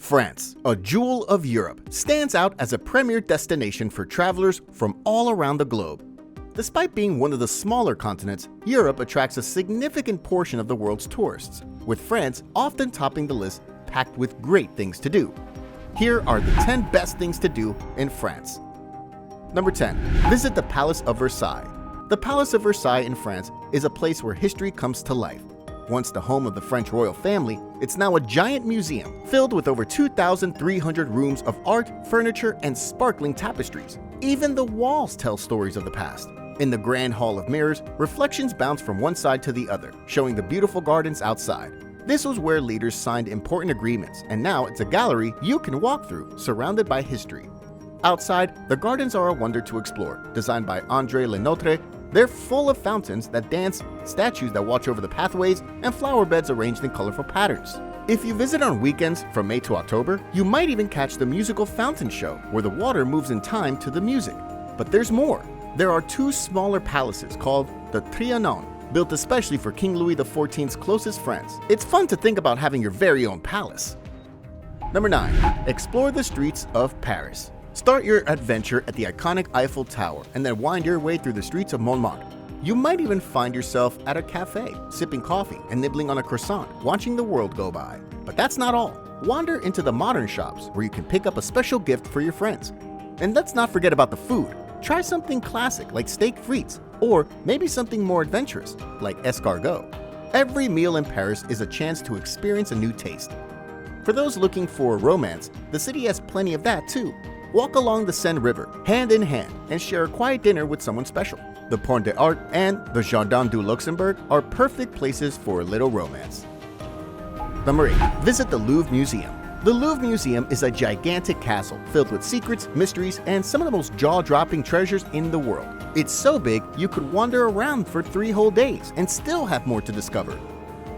France, a jewel of Europe, stands out as a premier destination for travelers from all around the globe. Despite being one of the smaller continents, Europe attracts a significant portion of the world's tourists, with France often topping the list, packed with great things to do. Here are the 10 best things to do in France. Number 10. Visit the Palace of Versailles. The Palace of Versailles in France is a place where history comes to life. Once the home of the French royal family, it's now a giant museum filled with over 2,300 rooms of art, furniture, and sparkling tapestries. Even the walls tell stories of the past. In the Grand Hall of Mirrors, reflections bounce from one side to the other, showing the beautiful gardens outside. This was where leaders signed important agreements, and now it's a gallery you can walk through, surrounded by history. Outside, the gardens are a wonder to explore, designed by André Lenotre. They're full of fountains that dance, statues that watch over the pathways, and flower beds arranged in colorful patterns. If you visit on weekends from May to October, you might even catch the musical fountain show, where the water moves in time to the music. But there's more. There are two smaller palaces called the Trianon, built especially for King Louis XIV's closest friends. It's fun to think about having your very own palace. Number 9. Explore the streets of Paris. Start your adventure at the iconic Eiffel Tower and then wind your way through the streets of Montmartre. You might even find yourself at a cafe, sipping coffee and nibbling on a croissant, watching the world go by. But that's not all. Wander into the modern shops where you can pick up a special gift for your friends. And let's not forget about the food. Try something classic like steak frites, or maybe something more adventurous like escargot. Every meal in Paris is a chance to experience a new taste. For those looking for romance, the city has plenty of that too. Walk along the Seine River, hand in hand, and share a quiet dinner with someone special. The Pont des Arts and the Jardin du Luxembourg are perfect places for a little romance. Number 8. Visit the Louvre Museum. The Louvre Museum is a gigantic castle filled with secrets, mysteries, and some of the most jaw-dropping treasures in the world. It's so big, you could wander around for 3 whole days and still have more to discover.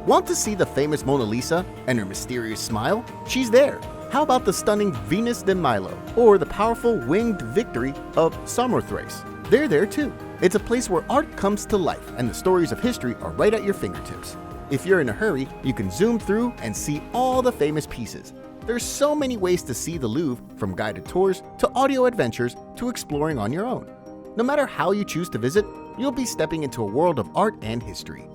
Want to see the famous Mona Lisa and her mysterious smile? She's there. How about the stunning Venus de Milo or the powerful winged Victory of Samothrace? They're there too. It's a place where art comes to life and the stories of history are right at your fingertips. If you're in a hurry, you can zoom through and see all the famous pieces. There's so many ways to see the Louvre, from guided tours to audio adventures to exploring on your own. No matter how you choose to visit, you'll be stepping into a world of art and history.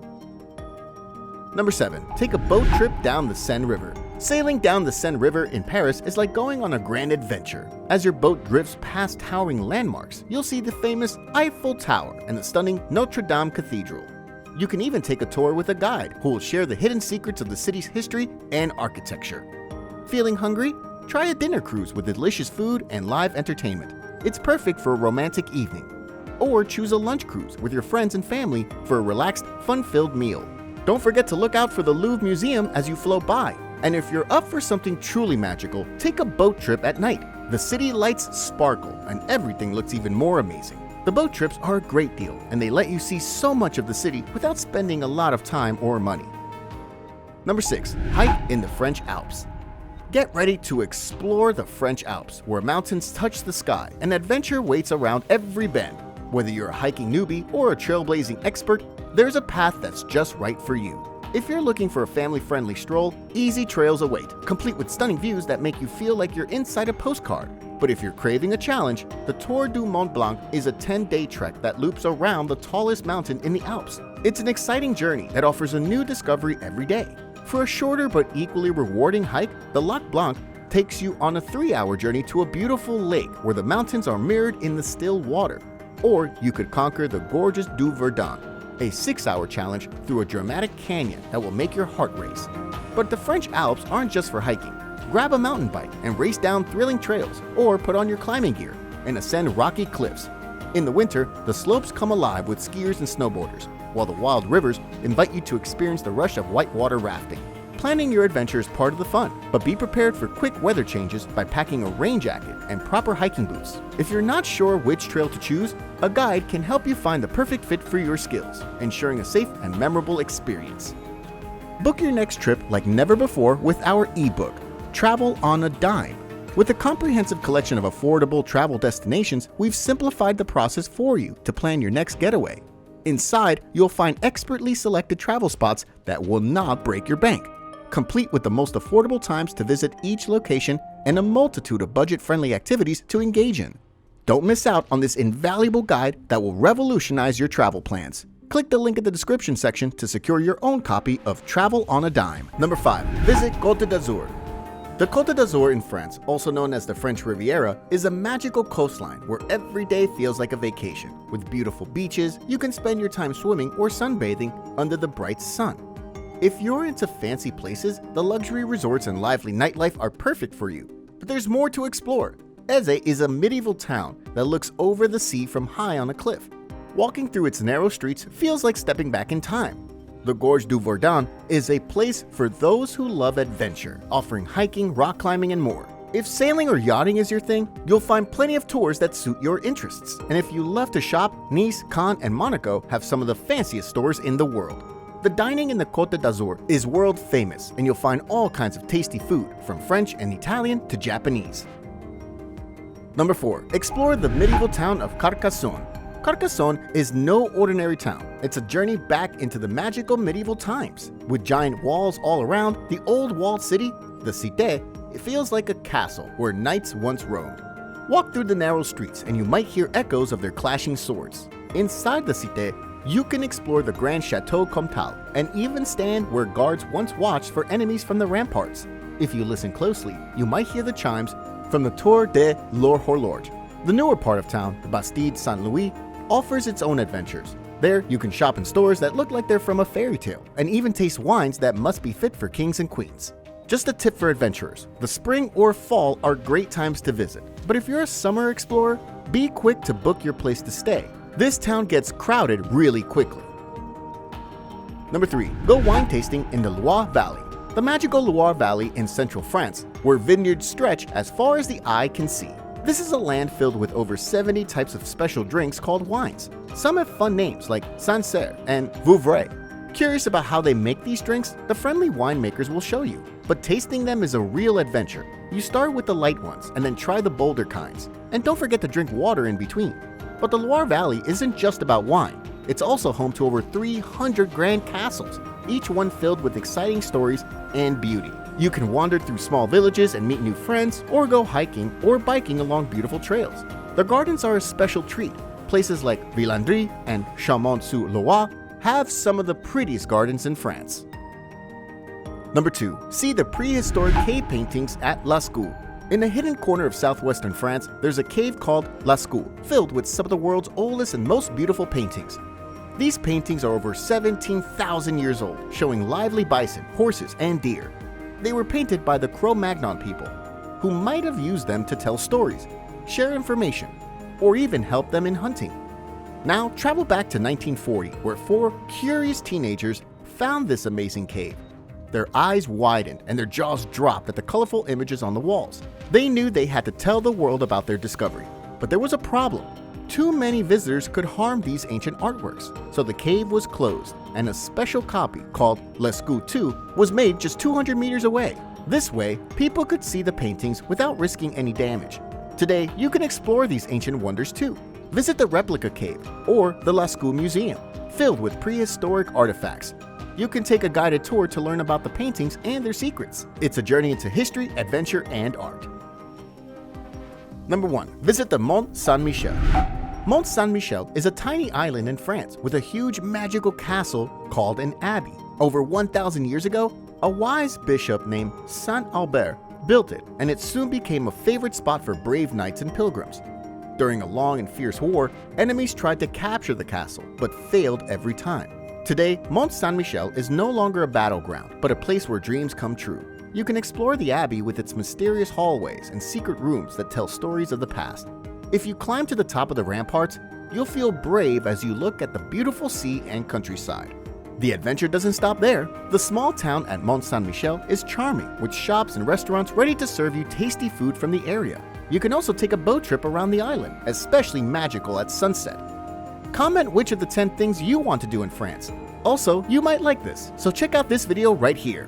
Number 7. Take a boat trip down the Seine River. Sailing down the Seine River in Paris is like going on a grand adventure. As your boat drifts past towering landmarks, you'll see the famous Eiffel Tower and the stunning Notre Dame Cathedral. You can even take a tour with a guide who will share the hidden secrets of the city's history and architecture. Feeling hungry? Try a dinner cruise with delicious food and live entertainment. It's perfect for a romantic evening. Or choose a lunch cruise with your friends and family for a relaxed, fun-filled meal. Don't forget to look out for the Louvre Museum as you float by. And if you're up for something truly magical, take a boat trip at night. The city lights sparkle and everything looks even more amazing. The boat trips are a great deal and they let you see so much of the city without spending a lot of time or money. Number 6. Hike in the French Alps. Get ready to explore the French Alps, where mountains touch the sky and adventure waits around every bend. Whether you're a hiking newbie or a trailblazing expert, there's a path that's just right for you. If you're looking for a family-friendly stroll, easy trails await, complete with stunning views that make you feel like you're inside a postcard. But if you're craving a challenge, the Tour du Mont Blanc is a 10-day trek that loops around the tallest mountain in the Alps. It's an exciting journey that offers a new discovery every day. For a shorter but equally rewarding hike, the Lac Blanc takes you on a 3-hour journey to a beautiful lake where the mountains are mirrored in the still water. Or you could conquer the gorgeous du Verdon, a 6-hour challenge through a dramatic canyon that will make your heart race. But the French Alps aren't just for hiking. Grab a mountain bike and race down thrilling trails, or put on your climbing gear and ascend rocky cliffs. In the winter, the slopes come alive with skiers and snowboarders, while the wild rivers invite you to experience the rush of whitewater rafting. Planning your adventure is part of the fun, but be prepared for quick weather changes by packing a rain jacket and proper hiking boots. If you're not sure which trail to choose, a guide can help you find the perfect fit for your skills, ensuring a safe and memorable experience. Book your next trip like never before with our ebook, Travel on a Dime. With a comprehensive collection of affordable travel destinations, we've simplified the process for you to plan your next getaway. Inside, you'll find expertly selected travel spots that will not break your bank. complete with the most affordable times to visit each location and a multitude of budget-friendly activities to engage in. Don't miss out on this invaluable guide that will revolutionize your travel plans. Click the link in the description section to secure your own copy of Travel on a Dime. Number 5. Visit Côte d'Azur. The Côte d'Azur in France, also known as the French Riviera, is a magical coastline where every day feels like a vacation. With beautiful beaches, you can spend your time swimming or sunbathing under the bright sun. If you're into fancy places, the luxury resorts and lively nightlife are perfect for you. But there's more to explore. Èze is a medieval town that looks over the sea from high on a cliff. Walking through its narrow streets feels like stepping back in time. The Gorge du Verdon is a place for those who love adventure, offering hiking, rock climbing, and more. If sailing or yachting is your thing, you'll find plenty of tours that suit your interests. And if you love to shop, Nice, Cannes, and Monaco have some of the fanciest stores in the world. The dining in the Côte d'Azur is world famous, and you'll find all kinds of tasty food, from French and Italian to Japanese. Number 4. Explore the medieval town of Carcassonne. Carcassonne is no ordinary town. It's a journey back into the magical medieval times. With giant walls all around, the old walled city, the Cité, it feels like a castle where knights once roamed. Walk through the narrow streets and you might hear echoes of their clashing swords. Inside the Cité, you can explore the Grand Chateau Comtal and even stand where guards once watched for enemies from the ramparts. If you listen closely, you might hear the chimes from the Tour de l'Horloge. The newer part of town, the Bastide Saint-Louis, offers its own adventures. There, you can shop in stores that look like they're from a fairy tale, and even taste wines that must be fit for kings and queens. Just a tip for adventurers, the spring or fall are great times to visit, but if you're a summer explorer, be quick to book your place to stay. This town gets crowded really quickly. Number 3. Go wine tasting in the Loire Valley. The magical Loire Valley in central France, where vineyards stretch as far as the eye can see. This is a land filled with over 70 types of special drinks called wines. Some have fun names like Sancerre and Vouvray. Curious about how they make these drinks? The friendly winemakers will show you. But tasting them is a real adventure. You start with the light ones and then try the bolder kinds. And don't forget to drink water in between. But the Loire Valley isn't just about wine. It's also home to over 300 grand castles, each one filled with exciting stories and beauty. You can wander through small villages and meet new friends, or go hiking or biking along beautiful trails. The gardens are a special treat. Places like Villandry and Chaumont-sur-Loire have some of the prettiest gardens in France. Number 2. See the prehistoric cave paintings at Lascaux. In a hidden corner of southwestern France, there's a cave called Lascaux, filled with some of the world's oldest and most beautiful paintings. These paintings are over 17,000 years old, showing lively bison, horses, and deer. They were painted by the Cro-Magnon people, who might have used them to tell stories, share information, or even help them in hunting. Now travel back to 1940, where 4 curious teenagers found this amazing cave. Their eyes widened and their jaws dropped at the colorful images on the walls. They knew they had to tell the world about their discovery, but there was a problem. Too many visitors could harm these ancient artworks, so the cave was closed, and a special copy called Lascaux 2 was made just 200 meters away. This way, people could see the paintings without risking any damage. Today, you can explore these ancient wonders too. Visit the replica cave or the Lascaux Museum, filled with prehistoric artifacts. You can take a guided tour to learn about the paintings and their secrets. It's a journey into history, adventure, and art. Number 1. Visit the Mont Saint-Michel. Mont Saint-Michel is a tiny island in France with a huge magical castle called an abbey. Over 1,000 years ago, a wise bishop named Saint Albert built it, and it soon became a favorite spot for brave knights and pilgrims. During a long and fierce war, enemies tried to capture the castle, but failed every time. Today, Mont Saint-Michel is no longer a battleground, but a place where dreams come true. You can explore the abbey with its mysterious hallways and secret rooms that tell stories of the past. If you climb to the top of the ramparts, you'll feel brave as you look at the beautiful sea and countryside. The adventure doesn't stop there. The small town at Mont Saint-Michel is charming, with shops and restaurants ready to serve you tasty food from the area. You can also take a boat trip around the island, especially magical at sunset. Comment which of the 10 things you want to do in France. Also, you might like this, so check out this video right here.